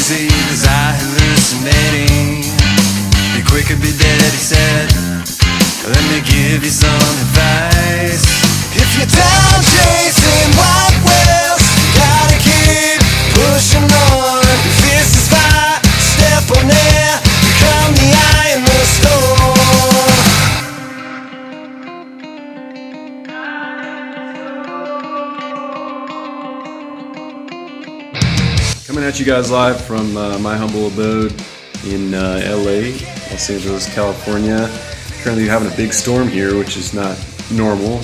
crazy, was I hallucinating? Be quick or be dead, he said. Let me give you some advice. If you're down chasing white whales, you gotta keep pushing on. If this is fire, step on it. Become the eye in the storm. Coming at you guys live from my humble abode in LA, Los Angeles, California. Currently having a big storm here, which is not normal,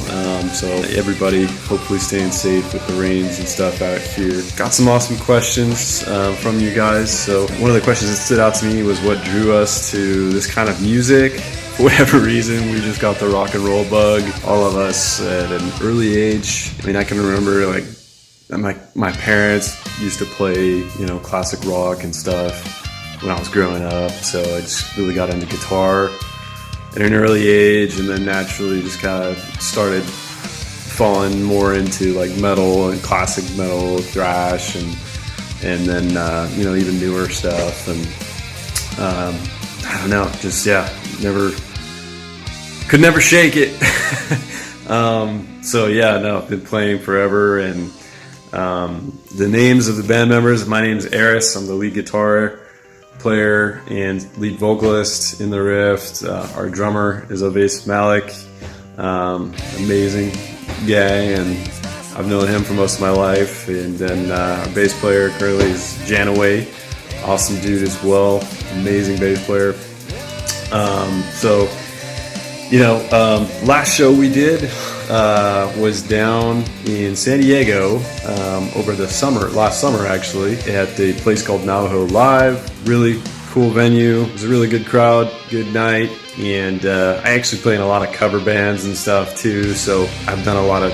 so everybody hopefully staying safe with the rains and stuff out here. Got some awesome questions from you guys. So one of the questions that stood out to me was what drew us to this kind of music. For whatever reason, we just got the rock and roll bug, all of us at an early age. I mean, I can remember like my parents used to play, you know, classic rock and stuff when I was growing up, so I just really got into guitar at an early age, and then naturally just kind of started falling more into like metal and classic metal, thrash, and then you know, even newer stuff. And I don't know, just could never shake it. So yeah, no, I've been playing forever. And the names of the band members: my name's Eris. I'm the lead guitar player and lead vocalist in the Rift. Our drummer is Oves Malik, amazing guy, and I've known him for most of my life. And then our bass player currently is Janaway, awesome dude as well, amazing bass player. So, you know, last show we did was down in San Diego over the last summer actually, at a place called Navajo Live. Really cool venue. It was a really good crowd, good night, and I actually play in a lot of cover bands and stuff too, so I've done a lot of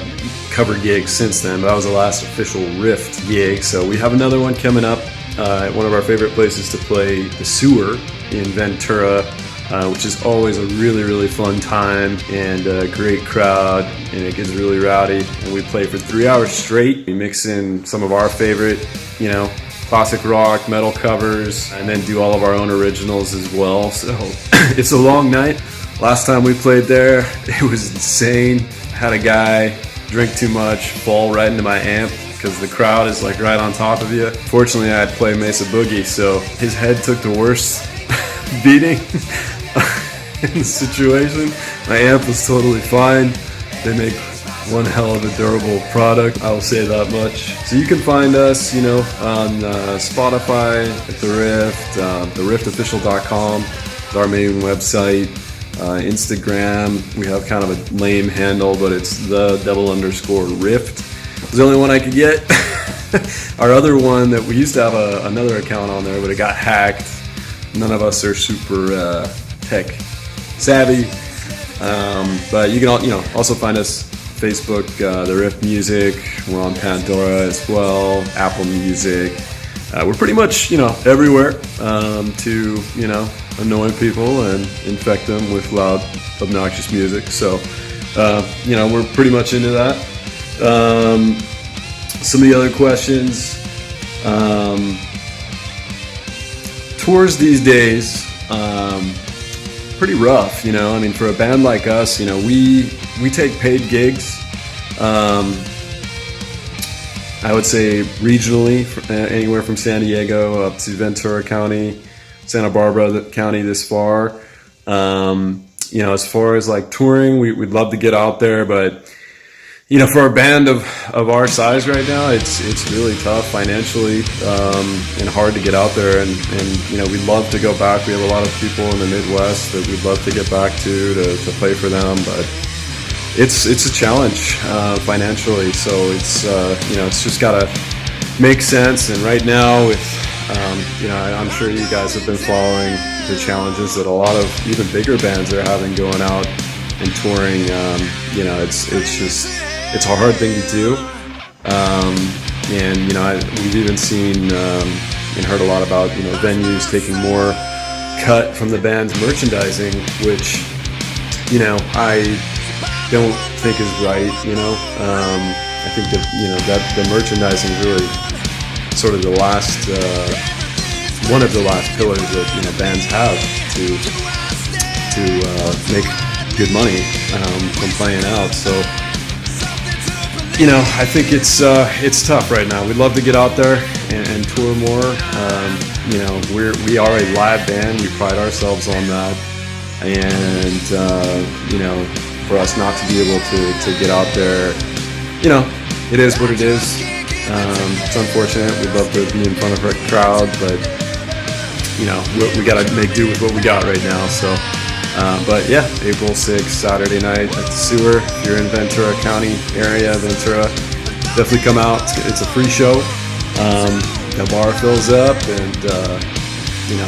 cover gigs since then, but that was the last official Rift gig. So we have another one coming up at one of our favorite places to play, the Sewer in Ventura, which is always a really, really fun time and a great crowd, and it gets really rowdy. And we play for 3 hours straight. We mix in some of our favorite, you know, classic rock, metal covers, and then do all of our own originals as well. So it's a long night. Last time we played there, it was insane. I had a guy drink too much, fall right into my amp, because the crowd is like right on top of you. Fortunately, I had to play Mesa Boogie, so his head took the worst beating in the situation. My amp was totally fine. They make one hell of a durable product, I will say that much. So you can find us, you know, on Spotify, at The Rift, theriftofficial.com is our main website. Instagram, we have kind of a lame handle, but it's _Rift. It's the only one I could get. Our other one that we used to have another account on there, but it got hacked. None of us are super tech savvy, but you can also find us Facebook, The Rift Music. We're on Pandora as well, Apple Music. We're pretty much, you know, everywhere to, you know, annoy people and infect them with loud, obnoxious music. So, you know, we're pretty much into that. Some of the other questions. Tours these days, pretty rough, you know. I mean, for a band like us, you know, we take paid gigs. I would say regionally, anywhere from San Diego up to Ventura County, Santa Barbara County this far. You know, as far as like touring, we'd love to get out there, but you know, for a band of our size right now, it's really tough financially and hard to get out there. And you know, we'd love to go back. We have a lot of people in the Midwest that we'd love to get back to play for them, but it's a challenge financially. So it's you know, it's just gotta make sense. And right now, with you know, I'm sure you guys have been following the challenges that a lot of even bigger bands are having going out and touring. You know, it's a hard thing to do, and you know, we've even seen and heard a lot about, you know, venues taking more cut from the band's merchandising, which, you know, I don't think is right. You know, I think that, you know, that the merchandising is really sort of the last one of the last pillars that bands have to make good money from playing out. So I think it's tough right now. We'd love to get out there and tour more. We are a live band. We pride ourselves on that, and for us not to be able to get out there, it is what it is. It's unfortunate. We'd love to be in front of a crowd, but we got to make do with what we got right now. So, but yeah, April 6th, Saturday night at the Sewer. If you're in Ventura County area, Ventura, definitely come out. It's a free show. The bar fills up, and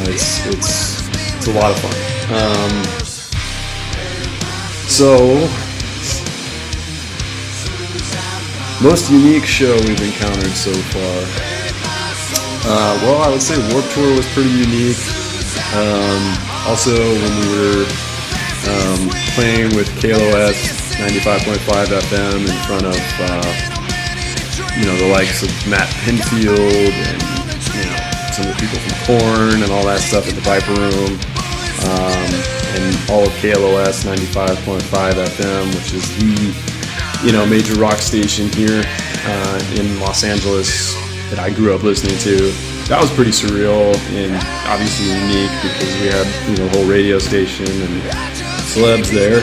it's a lot of fun. So, most unique show we've encountered so far. Well, I would say Warped Tour was pretty unique. Also, when we were playing with KLOS 95.5 FM in front of the likes of Matt Pinfield and some of the people from Korn and all that stuff at the Viper Room, and all of KLOS 95.5 FM, which is the major rock station here in Los Angeles that I grew up listening to. That was pretty surreal and obviously unique because we had a whole radio station and celebs there.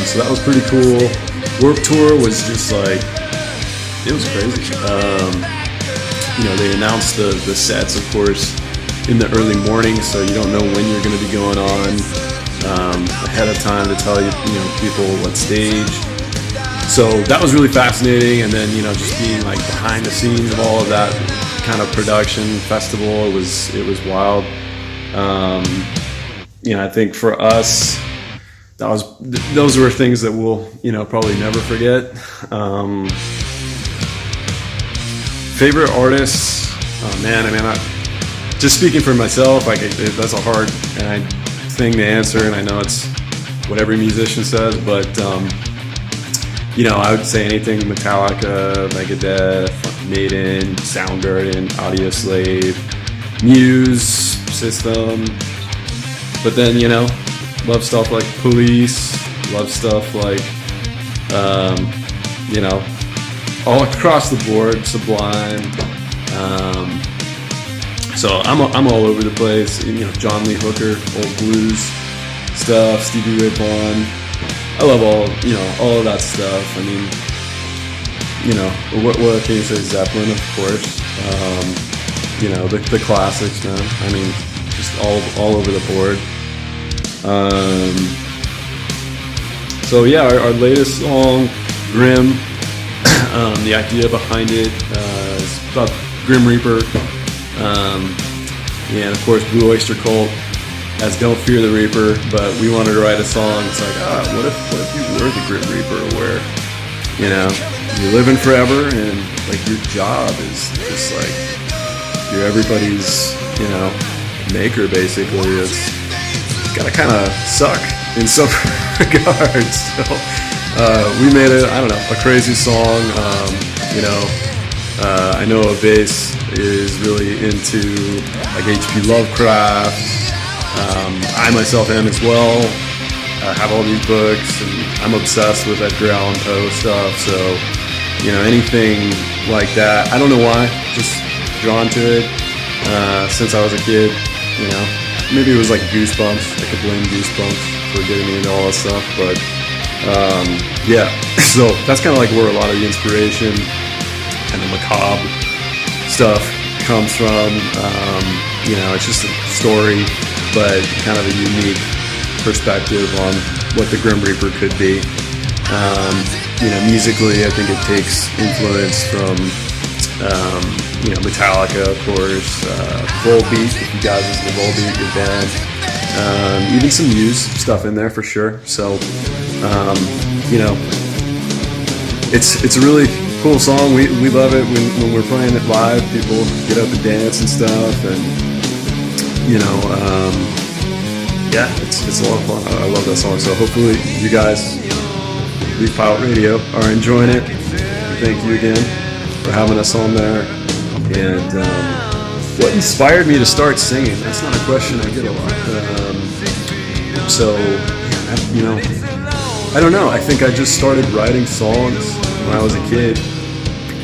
So that was pretty cool. Warped Tour was just like, it was crazy. They announced the sets, of course, in the early morning, so you don't know when you're going to be going on ahead of time to tell people what stage. So that was really fascinating, and then just being like behind the scenes of all of that kind of production festival, it was wild. I think for us, those were things that we'll probably never forget. Favorite artists? Oh man, just speaking for myself, that's a hard thing to answer, and I know it's what every musician says, but I would say anything Metallica, Megadeth, Maiden, Soundgarden, Audioslave, Muse, System. But then, love stuff like Police, love stuff like, all across the board, Sublime. So I'm all over the place. John Lee Hooker, old blues stuff, Stevie Ray Vaughan. I love all of that stuff. What can you say? Zeppelin, of course. The classics, man. Just all over the board. So yeah, our latest song, Grim. The idea behind it is about Grim Reaper. And of course, Blue Oyster Cult as Don't Fear the Reaper, but we wanted to write a song. It's like, what if you were the Grim Reaper, where you're living forever and like your job is just like you're everybody's maker, basically. It's gotta kind of suck in some regards. So we made it, a crazy song. I know a bass is really into like H.P. Lovecraft. I myself am as well. I have all these books, and I'm obsessed with Edgar Allan Poe stuff. So, anything like that. I don't know why, just drawn to it since I was a kid. Maybe it was like Goosebumps. I could blame Goosebumps for getting me into all that stuff, but yeah. So that's kind of like where a lot of the inspiration and the macabre stuff comes from. It's just a story, but kind of a unique perspective on what the Grim Reaper could be. Musically, I think it takes influence from, Metallica, of course, Volbeat, if you guys listen to Volbeat, good band. Even some Muse stuff in there for sure. So, it's a really cool song. We love it when we're playing it live. People get up and dance and stuff, and yeah, it's a lot of fun. I love that song. So hopefully you guys, Leaf Pilot Radio, are enjoying it. Thank you again for having us on there. And what inspired me to start singing? That's not a question I get a lot. I don't know. I think I just started writing songs when I was a kid,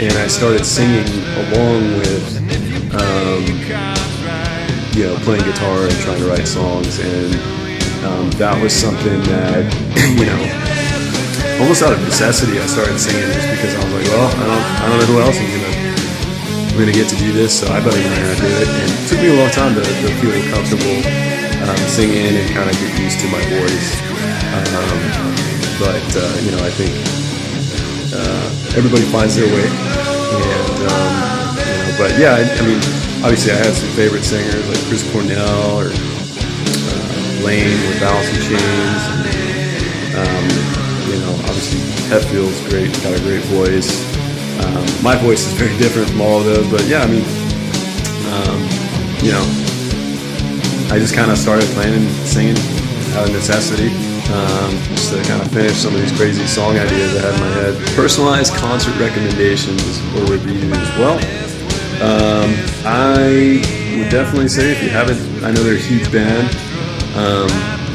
and I started singing along with, playing guitar and trying to write songs, and that was something that, almost out of necessity, I started singing just because I was like, well, I don't know who else I'm gonna get to do this, so I better learn how to do it. And it took me a long time to feel comfortable singing and kind of get used to my voice. But I think everybody finds their way. And but yeah, I mean, obviously I had some favorite singers like Chris Cornell or Lane with Balance and Chains. Obviously Hetfield's great, got a great voice. My voice is very different from all of those, but yeah, I mean, I just kind of started playing and singing out of necessity, just to kind of finish some of these crazy song ideas I had in my head. Personalized concert recommendations or reviews. Well, I would definitely say if you haven't, I know they're a huge band,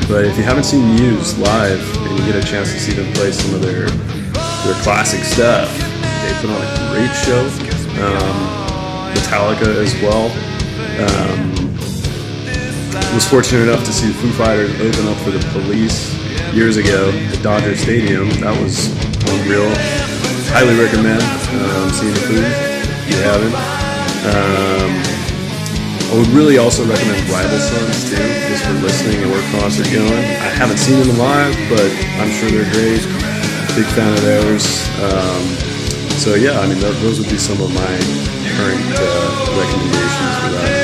but if you haven't seen Muse live and you get a chance to see them play some of their classic stuff, they put on a great show. Metallica as well. Was fortunate enough to see the Foo Fighters open up for the Police years ago at Dodger Stadium. That was unreal. Highly recommend seeing the Foo if you haven't. I would really also recommend Rival Sons too, just for listening and where concert going. I haven't seen them live, but I'm sure they're great. Big fan of theirs. So yeah, I mean those would be some of my current recommendations for that.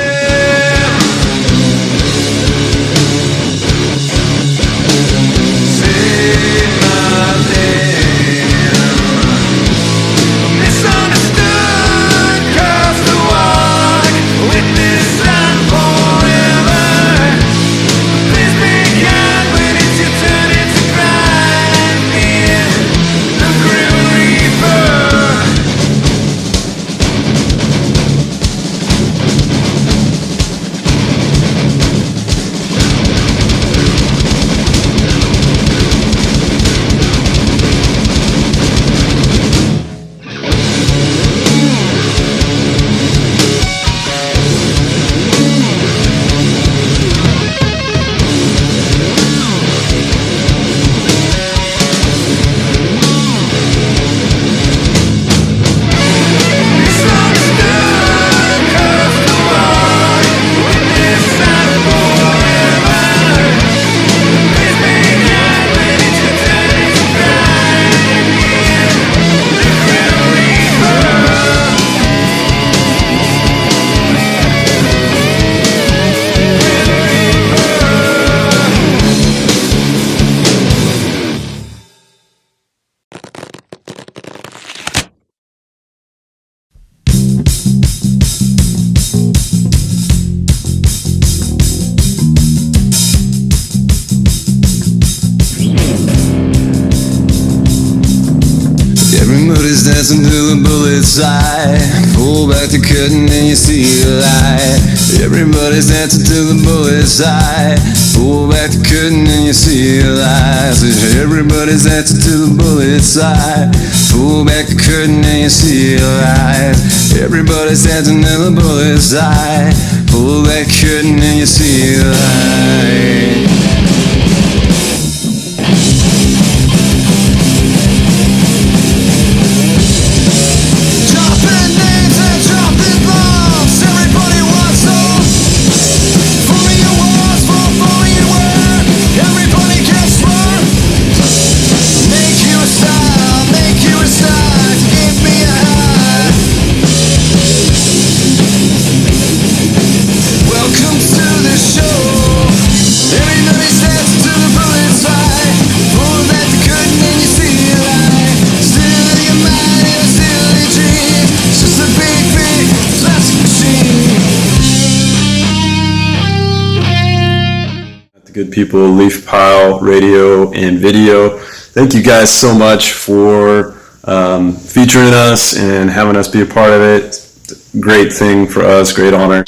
Dancing to the bullet's eye. Pull back the curtain and you see the light. Everybody's dancing to the bullet's eye. Pull back the curtain and you see the light. Everybody's dancing to the bullet's eye. Pull back the curtain and you see the light. Everybody's dancing to the bullet's eye. Pull back the curtain and you see the light. Good people, Leaf Pile Radio and Video. Thank you guys so much for featuring us and having us be a part of it. great thing for us, great honor.